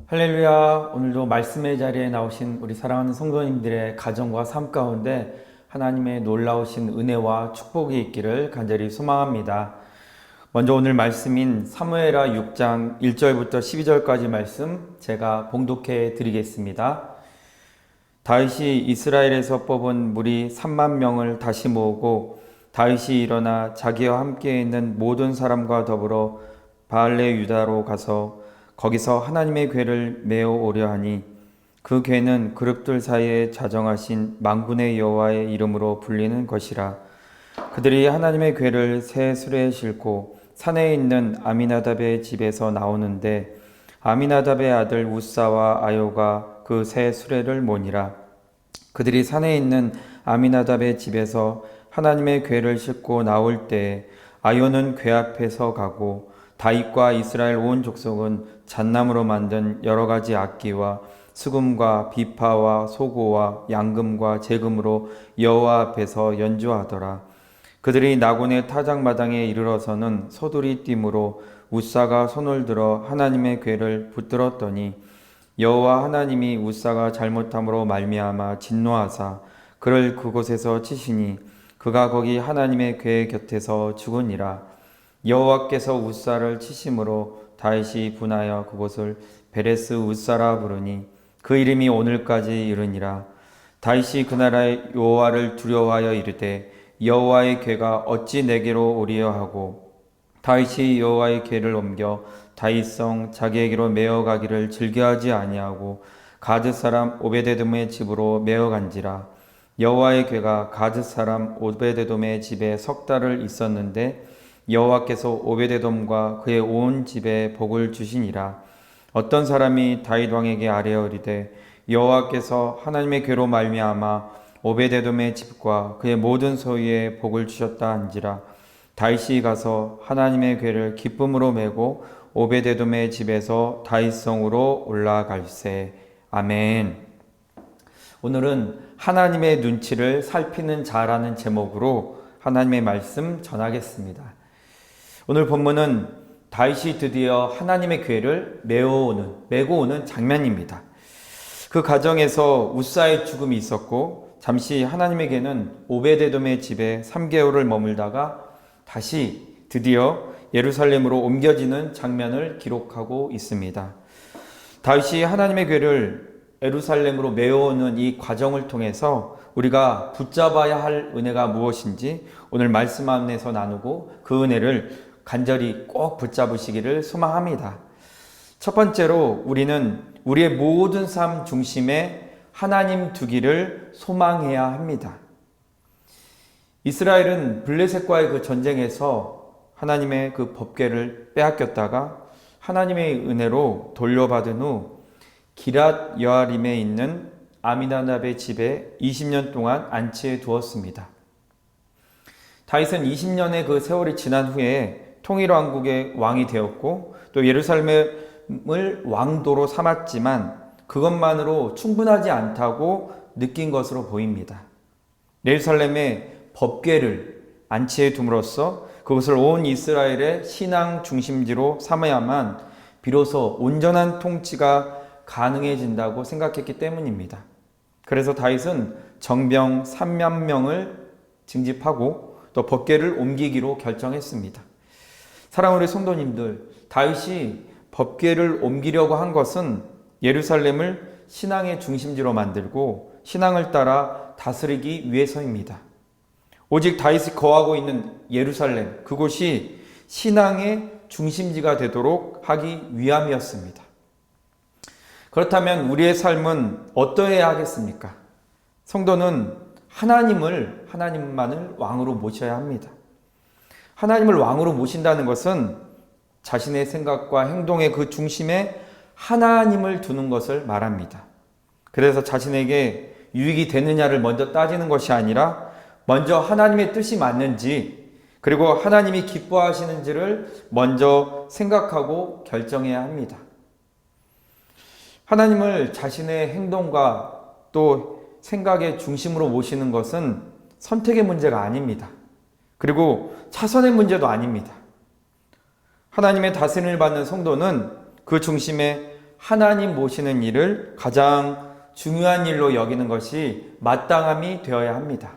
할렐루야. 오늘도 말씀의 자리에 나오신 우리 사랑하는 성도님들의 가정과 삶 가운데 하나님의 놀라우신 은혜와 축복이 있기를 간절히 소망합니다. 먼저 오늘 말씀인 사무엘하 6장 1절부터 12절까지 말씀 제가 봉독해 드리겠습니다. 다윗이 이스라엘에서 뽑은 무리 3만 명을 다시 모으고 다윗이 일어나 자기와 함께 있는 모든 사람과 더불어 바알레 유다로 가서 거기서 하나님의 궤를 메어 오려 하니 그 궤는 그룹들 사이에 자정하신 만군의 여호와의 이름으로 불리는 것이라. 그들이 하나님의 궤를 새 수레에 싣고 산에 있는 아미나답의 집에서 나오는데 아미나답의 아들 우사와 아요가 그 새 수레를 모니라. 그들이 산에 있는 아미나답의 집에서 하나님의 궤를 싣고 나올 때에 아요는 궤 앞에서 가고 다윗과 이스라엘 온 족속은 잣나무로 만든 여러 가지 악기와 수금과 비파와 소고와 양금과 제금으로 여호와 앞에서 연주하더라. 그들이 나곤의 타작마당에 이르러서는 소들이 띠므로 우사가 손을 들어 하나님의 궤를 붙들었더니 여호와 하나님이 우사가 잘못함으로 말미암아 진노하사 그를 그곳에서 치시니 그가 거기 하나님의 궤 곁에서 죽으니라. 여호와께서 우사를 치심으로 다윗이 분하여 그곳을 베레스 우사라 부르니 그 이름이 오늘까지 이르니라. 다윗이 그 나라의 여호와를 두려워하여 이르되 여호와의 궤가 어찌 내게로 오리여 하고 다윗이 여호와의 궤를 옮겨 다윗성 자기에게로 메어 가기를 즐겨하지 아니하고 가드 사람 오베데돔의 집으로 메어 간지라. 여호와의 궤가 가드 사람 오베데돔의 집에 석 달을 있었는데 여호와께서 오베데돔과 그의 온 집에 복을 주시니라. 어떤 사람이 다윗 왕에게 아뢰어리되 여호와께서 하나님의 궤로 말미암아 오베데돔의 집과 그의 모든 소유에 복을 주셨다 한지라. 다윗이 가서 하나님의 궤를 기쁨으로 메고 오베데돔의 집에서 다윗성으로 올라갈세. 아멘. 오늘은 하나님의 눈치를 살피는 자라는 제목으로 하나님의 말씀 전하겠습니다. 오늘 본문은 다윗이 드디어 하나님의 궤를 메고 오는 장면입니다. 그 과정에서 우사의 죽음이 있었고 잠시 하나님의 궤는 오베데돔의 집에 3개월을 머물다가 다시 드디어 예루살렘으로 옮겨지는 장면을 기록하고 있습니다. 다윗이 하나님의 궤를 예루살렘으로 메어오는 이 과정을 통해서 우리가 붙잡아야 할 은혜가 무엇인지 오늘 말씀 안에서 나누고 그 은혜를 간절히 꼭 붙잡으시기를 소망합니다. 첫 번째로 우리는 우리의 모든 삶 중심에 하나님 두기를 소망해야 합니다. 이스라엘은 블레셋과의 그 전쟁에서 하나님의 그 법궤를 빼앗겼다가 하나님의 은혜로 돌려받은 후 기랏 여아림에 있는 아미나답의 집에 20년 동안 안치해 두었습니다. 다윗은 20년의 그 세월이 지난 후에 통일왕국의 왕이 되었고 또 예루살렘을 왕도로 삼았지만 그것만으로 충분하지 않다고 느낀 것으로 보입니다. 예루살렘에 법궤를 안치해 둠으로써 그것을 온 이스라엘의 신앙 중심지로 삼아야만 비로소 온전한 통치가 가능해진다고 생각했기 때문입니다. 그래서 다윗은 정병 3만 명을 징집하고 또 법궤를 옮기기로 결정했습니다. 사랑하는 우리 성도님들, 다윗이 법궤를 옮기려고 한 것은 예루살렘을 신앙의 중심지로 만들고 신앙을 따라 다스리기 위해서입니다. 오직 다윗이 거하고 있는 예루살렘, 그곳이 신앙의 중심지가 되도록 하기 위함이었습니다. 그렇다면 우리의 삶은 어떠해야 하겠습니까? 성도는 하나님만을 왕으로 모셔야 합니다. 하나님을 왕으로 모신다는 것은 자신의 생각과 행동의 그 중심에 하나님을 두는 것을 말합니다. 그래서 자신에게 유익이 되느냐를 먼저 따지는 것이 아니라 먼저 하나님의 뜻이 맞는지 그리고 하나님이 기뻐하시는지를 먼저 생각하고 결정해야 합니다. 하나님을 자신의 행동과 또 생각의 중심으로 모시는 것은 선택의 문제가 아닙니다. 그리고 차선의 문제도 아닙니다. 하나님의 다스림을 받는 성도는 그 중심에 하나님 모시는 일을 가장 중요한 일로 여기는 것이 마땅함이 되어야 합니다.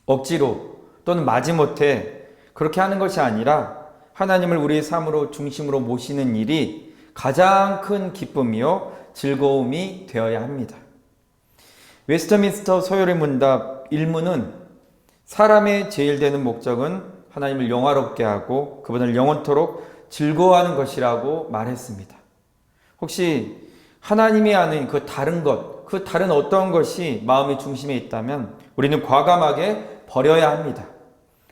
억지로 또는 마지못해 그렇게 하는 것이 아니라 하나님을 우리의 삶으로 중심으로 모시는 일이 가장 큰 기쁨이요 즐거움이 되어야 합니다. 웨스트민스터 소요리 문답 1문은 사람의 제일 되는 목적은 하나님을 영화롭게 하고 그분을 영원토록 즐거워하는 것이라고 말했습니다. 혹시 하나님이 아는 그 다른 것, 그 다른 어떤 것이 마음의 중심에 있다면 우리는 과감하게 버려야 합니다.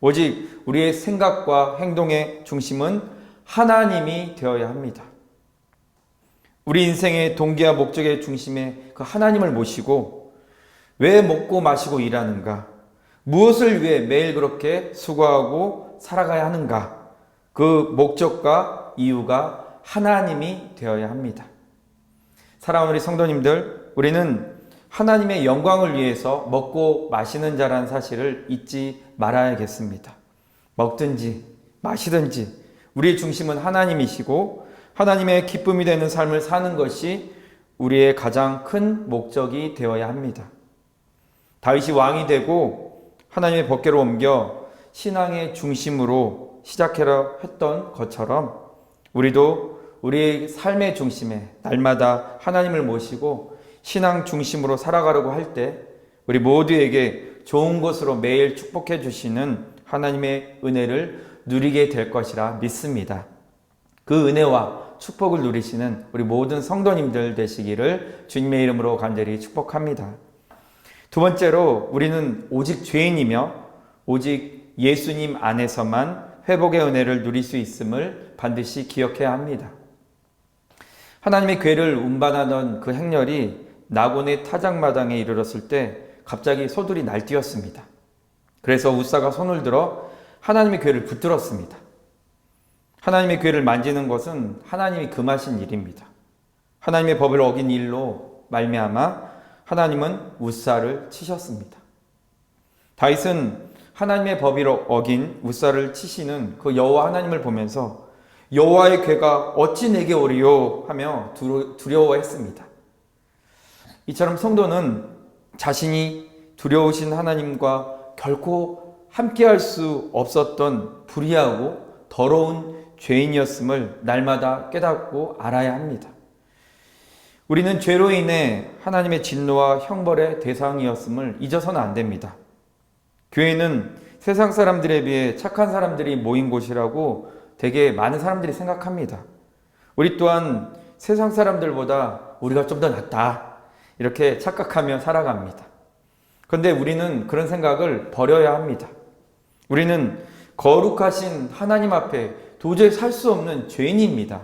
오직 우리의 생각과 행동의 중심은 하나님이 되어야 합니다. 우리 인생의 동기와 목적의 중심에 그 하나님을 모시고 왜 먹고 마시고 일하는가? 무엇을 위해 매일 그렇게 수고하고 살아가야 하는가? 그 목적과 이유가 하나님이 되어야 합니다. 사랑하는 우리 성도님들, 우리는 하나님의 영광을 위해서 먹고 마시는 자라는 사실을 잊지 말아야겠습니다. 먹든지 마시든지 우리의 중심은 하나님이시고 하나님의 기쁨이 되는 삶을 사는 것이 우리의 가장 큰 목적이 되어야 합니다. 다윗이 왕이 되고 하나님의 법궤로 옮겨 신앙의 중심으로 시작하려 했던 것처럼 우리도 우리의 삶의 중심에 날마다 하나님을 모시고 신앙 중심으로 살아가려고 할 때 우리 모두에게 좋은 것으로 매일 축복해 주시는 하나님의 은혜를 누리게 될 것이라 믿습니다. 그 은혜와 축복을 누리시는 우리 모든 성도님들 되시기를 주님의 이름으로 간절히 축복합니다. 두 번째로 우리는 오직 죄인이며 오직 예수님 안에서만 회복의 은혜를 누릴 수 있음을 반드시 기억해야 합니다. 하나님의 궤를 운반하던 그 행렬이 나곤의 타작마당에 이르렀을 때 갑자기 소들이 날뛰었습니다. 그래서 웃사가 손을 들어 하나님의 궤를 붙들었습니다. 하나님의 궤를 만지는 것은 하나님이 금하신 일입니다. 하나님의 법을 어긴 일로 말미암아 하나님은 웃사를 치셨습니다. 다윗은 하나님의 법을 어긴 웃사를 치시는 그 여호와 하나님을 보면서 여호와의 궤가 어찌 내게 오리요 하며 두려워했습니다. 이처럼 성도는 자신이 두려우신 하나님과 결코 함께할 수 없었던 불의하고 더러운 죄인이었음을 날마다 깨닫고 알아야 합니다. 우리는 죄로 인해 하나님의 진노와 형벌의 대상이었음을 잊어서는 안 됩니다. 교회는 세상 사람들에 비해 착한 사람들이 모인 곳이라고 되게 많은 사람들이 생각합니다. 우리 또한 세상 사람들보다 우리가 좀 더 낫다 이렇게 착각하며 살아갑니다. 그런데 우리는 그런 생각을 버려야 합니다. 우리는 거룩하신 하나님 앞에 도저히 살 수 없는 죄인입니다.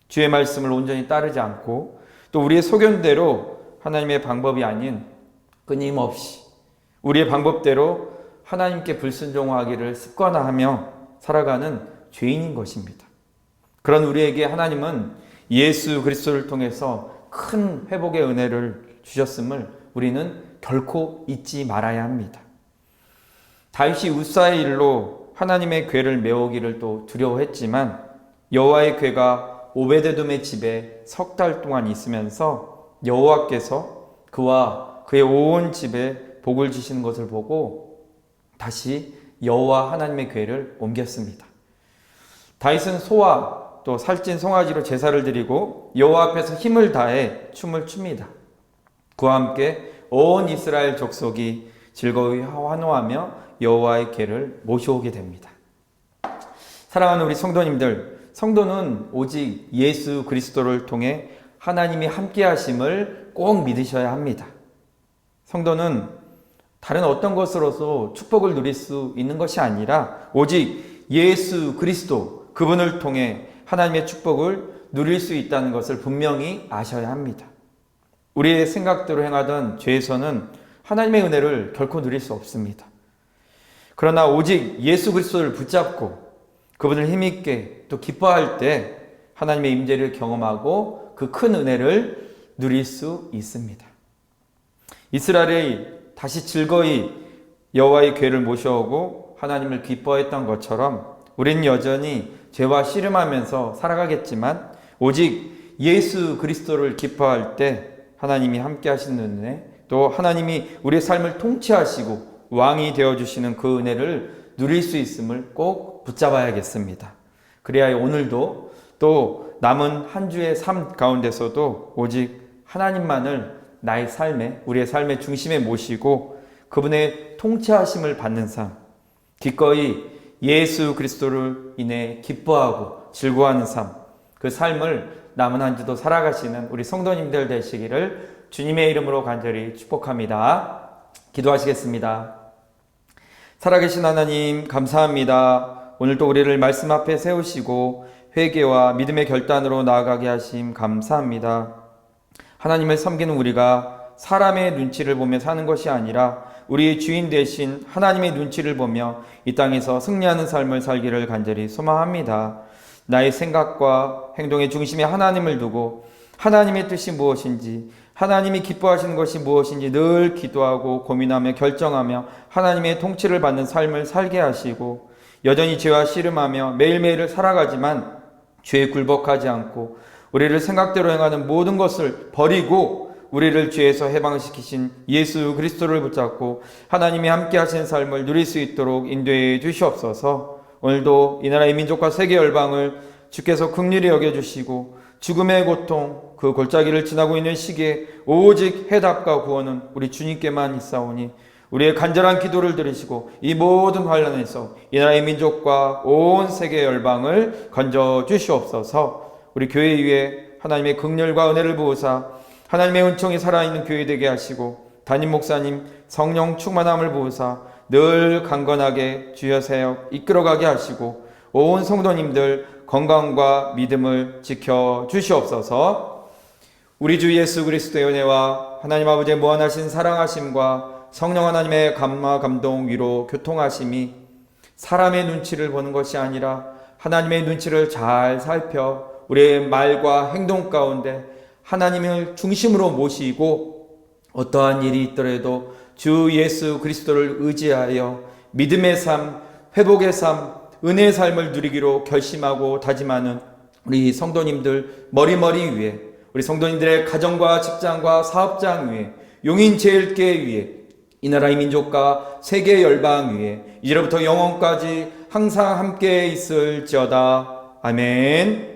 주의 말씀을 온전히 따르지 않고 또 우리의 소견대로 하나님의 방법이 아닌 끊임없이 우리의 방법대로 하나님께 불순종하기를 습관화하며 살아가는 죄인인 것입니다. 그런 우리에게 하나님은 예수 그리스도를 통해서 큰 회복의 은혜를 주셨음을 우리는 결코 잊지 말아야 합니다. 다윗이 웃사의 일로 하나님의 궤를 메우기를 또 두려워했지만 여호와의 궤가 오베데돔의 집에 석 달 동안 있으면서 여호와께서 그와 그의 온 집에 복을 주시는 것을 보고 다시 여호와 하나님의 궤를 옮겼습니다. 다윗은 소와 또 살찐 송아지로 제사를 드리고 여호와 앞에서 힘을 다해 춤을 춥니다. 그와 함께 온 이스라엘 족속이 즐거이 환호하며 여호와의 궤를 모셔오게 됩니다. 사랑하는 우리 성도님들, 성도는 오직 예수 그리스도를 통해 하나님이 함께 하심을 꼭 믿으셔야 합니다. 성도는 다른 어떤 것으로서 축복을 누릴 수 있는 것이 아니라 오직 예수 그리스도 그분을 통해 하나님의 축복을 누릴 수 있다는 것을 분명히 아셔야 합니다. 우리의 생각대로 행하던 죄에서는 하나님의 은혜를 결코 누릴 수 없습니다. 그러나 오직 예수 그리스도를 붙잡고 그분을 힘있게 또 기뻐할 때 하나님의 임재를 경험하고 그 큰 은혜를 누릴 수 있습니다. 이스라엘이 다시 즐거이 여호와의 궤를 모셔오고 하나님을 기뻐했던 것처럼 우리는 여전히 죄와 씨름하면서 살아가겠지만 오직 예수 그리스도를 기뻐할 때 하나님이 함께 하시는 은혜, 또 하나님이 우리의 삶을 통치하시고 왕이 되어주시는 그 은혜를 누릴 수 있음을 꼭 붙잡아야겠습니다. 그래야 오늘도 또 남은 한 주의 삶 가운데서도 오직 하나님만을 나의 삶에, 우리의 삶의 중심에 모시고 그분의 통치하심을 받는 삶, 기꺼이 예수 그리스도를 인해 기뻐하고 즐거워하는 삶, 그 삶을 남은 한 주도 살아가시는 우리 성도님들 되시기를 주님의 이름으로 간절히 축복합니다. 기도하시겠습니다. 살아계신 하나님 감사합니다. 오늘도 우리를 말씀 앞에 세우시고 회개와 믿음의 결단으로 나아가게 하심 감사합니다. 하나님을 섬기는 우리가 사람의 눈치를 보며 사는 것이 아니라 우리의 주인 되신 하나님의 눈치를 보며 이 땅에서 승리하는 삶을 살기를 간절히 소망합니다. 나의 생각과 행동의 중심에 하나님을 두고 하나님의 뜻이 무엇인지, 하나님이 기뻐하시는 것이 무엇인지 늘 기도하고 고민하며 결정하며 하나님의 통치를 받는 삶을 살게 하시고, 여전히 죄와 씨름하며 매일매일을 살아가지만 죄에 굴복하지 않고 우리를 생각대로 행하는 모든 것을 버리고 우리를 죄에서 해방시키신 예수 그리스도를 붙잡고 하나님이 함께 하신 삶을 누릴 수 있도록 인도해 주시옵소서. 오늘도 이 나라의 민족과 세계 열방을 주께서 긍휼히 여겨주시고 죽음의 고통, 그 골짜기를 지나고 있는 시기에 오직 해답과 구원은 우리 주님께만 있사오니 우리의 간절한 기도를 들으시고 이 모든 환난에서 이 나라의 민족과 온 세계 열방을 건져 주시옵소서. 우리 교회 위에 하나님의 긍휼과 은혜를 부으사 하나님의 은총이 살아있는 교회 되게 하시고 담임 목사님 성령 충만함을 부으사 늘 강건하게 주여 사역 이끌어가게 하시고 온 성도님들 건강과 믿음을 지켜 주시옵소서. 우리 주 예수 그리스도의 은혜와 하나님 아버지의 무한하신 사랑하심과 성령 하나님의 감화 감동 위로 교통하심이 사람의 눈치를 보는 것이 아니라 하나님의 눈치를 잘 살펴 우리의 말과 행동 가운데 하나님을 중심으로 모시고 어떠한 일이 있더라도 주 예수 그리스도를 의지하여 믿음의 삶, 회복의 삶, 은혜의 삶을 누리기로 결심하고 다짐하는 우리 성도님들 머리머리 위에, 우리 성도님들의 가정과 직장과 사업장 위에, 용인 제일교회 위에, 이 나라의 민족과 세계 열방 위에 이제로부터 영원까지 항상 함께 있을지어다. 아멘.